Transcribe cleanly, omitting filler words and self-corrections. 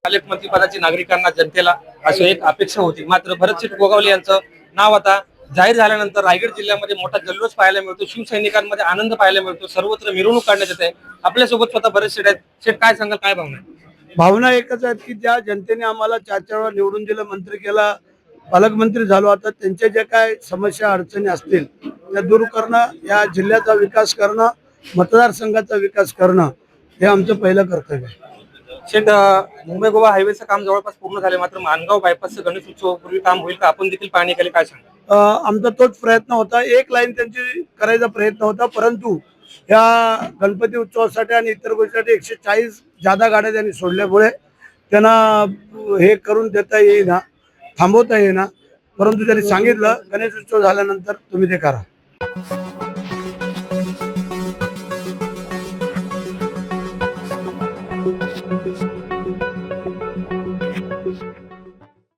पालकमंत्री पदाची नागरिकांना जनतेला अशी एक अपेक्षा होती। मात्र भरतशेठ गोगावले यांचं नाव आता जाहीर झाल्यानंतर रायगड जिल्ह्यामध्ये मोठा जल्लोष पाहायला मिळतो, शिवसैनिकांमध्ये आनंद पाहायला मिळतो, सर्वत्र मिरवणूक काढण्यात येते। आपल्यासोबत स्वतः भरतशेठ आहेत। शेठ, काय सांगाल, काय भावना आहे? भावना एकच आहेत की ज्या जनतेने आम्हाला 4 वेळा निवडून दिलं, मंत्री केला, पालकमंत्री झालो, आता त्यांच्या ज्या काय समस्या अडचणी असतील त्या दूर करणं, या जिल्ह्याचा विकास करणं, मतदारसंघाचा विकास करणं हे आमचं पहिलं कर्तव्य आहे। शेठ, मुंबई गोवा हायवेचं काम जवळपास पूर्ण झाले, मात्र मानगाव बायपासचं गणेश उत्सवापूर्वी काम होईल का? आपण देखील पाहणी केली, काय सांगा? आमचा तोच प्रयत्न होता, एक लाईन त्यांची करायचा प्रयत्न होता, परंतु या गणपती उत्सवासाठी आणि इतर गोष्टीसाठी 140 जादा गाड्या त्यांनी सोडल्यामुळे त्यांना हे करून देता येईना, थांबवता येईना। परंतु त्यांनी सांगितलं गणेश उत्सव झाल्यानंतर तुम्ही ते करा।